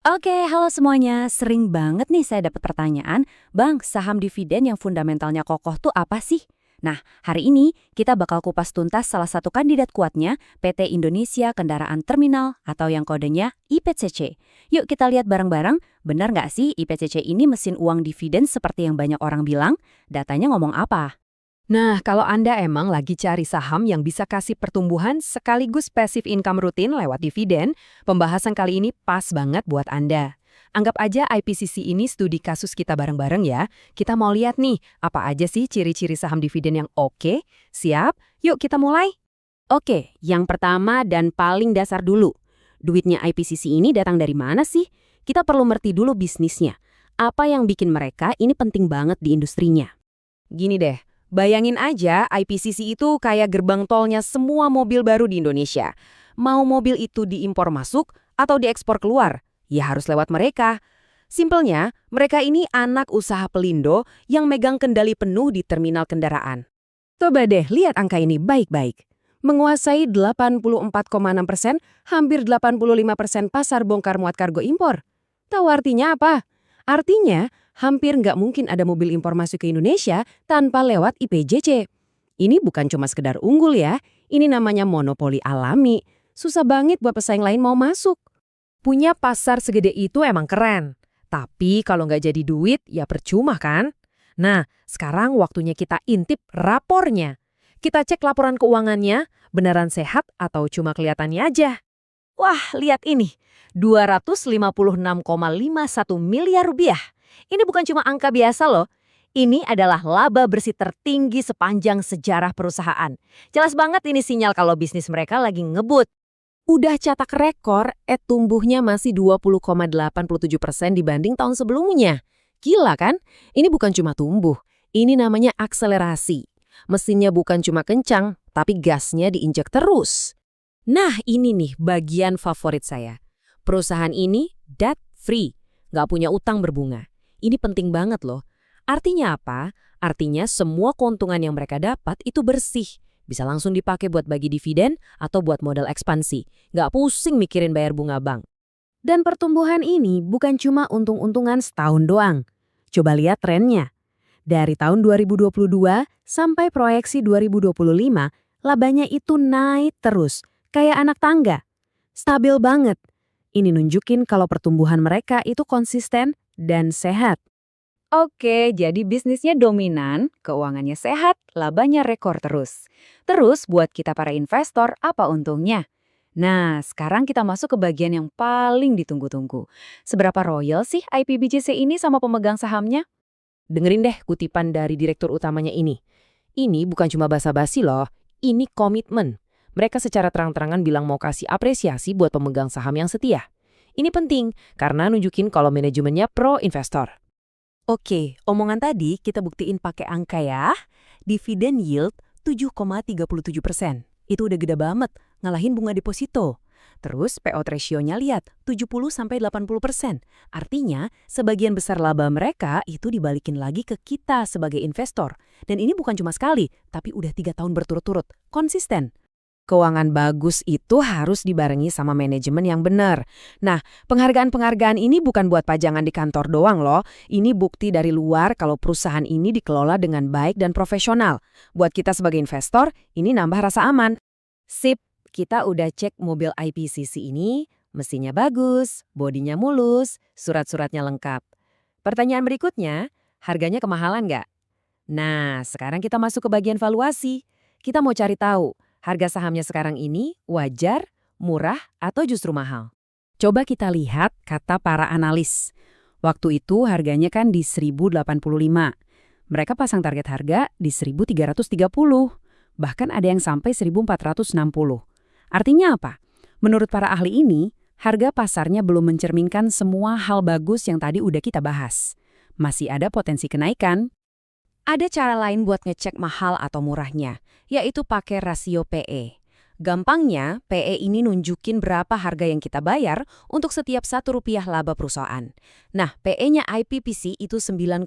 Oke, halo semuanya. Sering banget nih saya dapat pertanyaan, Bang, saham dividen yang fundamentalnya kokoh tuh apa sih? Nah, hari ini kita bakal kupas tuntas salah satu kandidat kuatnya, PT Indonesia Kendaraan Terminal atau yang kodenya IPCC. Yuk kita lihat bareng-bareng, benar nggak sih IPCC ini mesin uang dividen seperti yang banyak orang bilang? Datanya ngomong apa? Nah, kalau Anda emang lagi cari saham yang bisa kasih pertumbuhan sekaligus passive income rutin lewat dividen, pembahasan kali ini pas banget buat Anda. Anggap aja IPCC ini studi kasus kita bareng-bareng ya. Kita mau lihat nih, apa aja sih ciri-ciri saham dividen yang oke? Siap? Yuk kita mulai. Oke, yang pertama dan paling dasar dulu. Duitnya IPCC ini datang dari mana sih? Kita perlu ngerti dulu bisnisnya. Apa yang bikin mereka ini penting banget di industrinya? Gini deh, bayangin aja IPCC itu kayak gerbang tolnya semua mobil baru di Indonesia. Mau mobil itu diimpor masuk atau diekspor keluar, ya harus lewat mereka. Simpelnya, mereka ini anak usaha pelindo yang megang kendali penuh di terminal kendaraan. Coba deh lihat angka ini baik-baik. Menguasai 84,6%, hampir 85% pasar bongkar muat kargo impor. Tahu artinya apa? Artinya, hampir nggak mungkin ada mobil impor masuk ke Indonesia tanpa lewat IPJC. Ini bukan cuma sekedar unggul ya, ini namanya monopoli alami. Susah banget buat pesaing lain mau masuk. Punya pasar segede itu emang keren. Tapi kalau nggak jadi duit, ya percuma kan? Nah, sekarang waktunya kita intip rapornya. Kita cek laporan keuangannya, beneran sehat atau cuma kelihatannya aja. Wah, lihat ini. 256,51 miliar rupiah. Ini bukan cuma angka biasa loh. Ini adalah laba bersih tertinggi sepanjang sejarah perusahaan. Jelas banget ini sinyal kalau bisnis mereka lagi ngebut. Udah catak rekor, tumbuhnya masih 20,87% dibanding tahun sebelumnya. Gila kan? Ini bukan cuma tumbuh, ini namanya akselerasi. Mesinnya bukan cuma kencang, tapi gasnya diinjak terus. Nah, ini nih bagian favorit saya. Perusahaan ini debt free, nggak punya utang berbunga. Ini penting banget loh. Artinya apa? Artinya semua keuntungan yang mereka dapat itu bersih. Bisa langsung dipakai buat bagi dividen atau buat modal ekspansi. Nggak pusing mikirin bayar bunga bank. Dan pertumbuhan ini bukan cuma untung-untungan setahun doang. Coba lihat trennya. Dari tahun 2022 sampai proyeksi 2025, labanya itu naik terus, kayak anak tangga. Stabil banget. Ini nunjukin kalau pertumbuhan mereka itu konsisten dan sehat. Oke, jadi bisnisnya dominan, keuangannya sehat, labanya rekor terus. Terus buat kita para investor, apa untungnya? Nah, sekarang kita masuk ke bagian yang paling ditunggu-tunggu. Seberapa royal sih IPBJC ini sama pemegang sahamnya? Dengerin deh kutipan dari direktur utamanya ini. Ini bukan cuma basa-basi loh, ini komitmen. Mereka secara terang-terangan bilang mau kasih apresiasi buat pemegang saham yang setia. Ini penting karena nunjukin kalau manajemennya pro investor. Oke, omongan tadi kita buktiin pakai angka ya. Dividen yield 7,37%. Itu udah gede banget, ngalahin bunga deposito. Terus payout ratio-nya lihat, 70-80%. Artinya, sebagian besar laba mereka itu dibalikin lagi ke kita sebagai investor. Dan ini bukan cuma sekali, tapi udah 3 tahun berturut-turut. Konsisten. Keuangan bagus itu harus dibarengi sama manajemen yang benar. Nah, penghargaan-penghargaan ini bukan buat pajangan di kantor doang loh. Ini bukti dari luar kalau perusahaan ini dikelola dengan baik dan profesional. Buat kita sebagai investor, ini nambah rasa aman. Sip, kita udah cek mobil IPCC ini, mesinnya bagus, bodinya mulus, surat-suratnya lengkap. Pertanyaan berikutnya, harganya kemahalan nggak? Nah, sekarang kita masuk ke bagian valuasi. Kita mau cari tahu, harga sahamnya sekarang ini wajar, murah, atau justru mahal? Coba kita lihat kata para analis. Waktu itu harganya kan di 1085. Mereka pasang target harga di 1330. Bahkan ada yang sampai 1460. Artinya apa? Menurut para ahli ini, harga pasarnya belum mencerminkan semua hal bagus yang tadi udah kita bahas. Masih ada potensi kenaikan. Ada cara lain buat ngecek mahal atau murahnya, yaitu pakai rasio PE. Gampangnya, PE ini nunjukin berapa harga yang kita bayar untuk setiap Rp1 laba perusahaan. Nah, PE-nya IPCC itu 9,39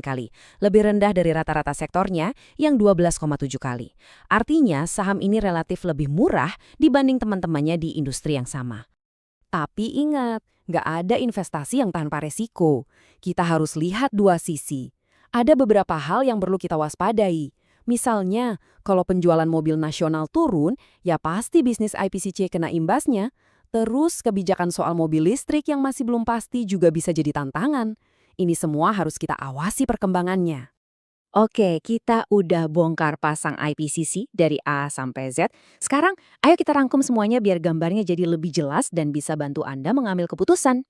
kali, lebih rendah dari rata-rata sektornya yang 12,7 kali. Artinya, saham ini relatif lebih murah dibanding teman-temannya di industri yang sama. Tapi ingat, nggak ada investasi yang tanpa resiko. Kita harus lihat dua sisi. Ada beberapa hal yang perlu kita waspadai. Misalnya, kalau penjualan mobil nasional turun, ya pasti bisnis IPCC kena imbasnya. Terus kebijakan soal mobil listrik yang masih belum pasti juga bisa jadi tantangan. Ini semua harus kita awasi perkembangannya. Oke, kita udah bongkar pasang IPCC dari A sampai Z. Sekarang, ayo kita rangkum semuanya biar gambarnya jadi lebih jelas dan bisa bantu Anda mengambil keputusan.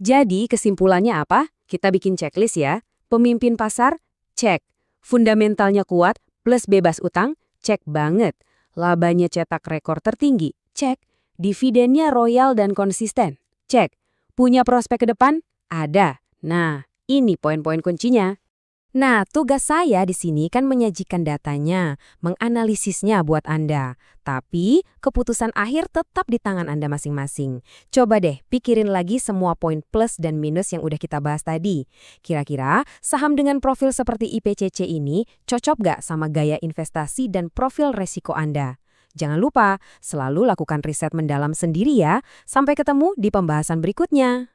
Jadi, kesimpulannya apa? Kita bikin checklist ya. Pemimpin pasar, cek. Fundamentalnya kuat, plus bebas utang, cek banget. Labanya cetak rekor tertinggi, cek. Dividennya royal dan konsisten, cek. Punya prospek ke depan? Ada. Nah, ini poin-poin kuncinya. Nah, tugas saya di sini kan menyajikan datanya, menganalisisnya buat Anda. Tapi, keputusan akhir tetap di tangan Anda masing-masing. Coba deh, pikirin lagi semua poin plus dan minus yang udah kita bahas tadi. Kira-kira, saham dengan profil seperti IPCC ini cocok nggak sama gaya investasi dan profil resiko Anda? Jangan lupa, selalu lakukan riset mendalam sendiri ya. Sampai ketemu di pembahasan berikutnya.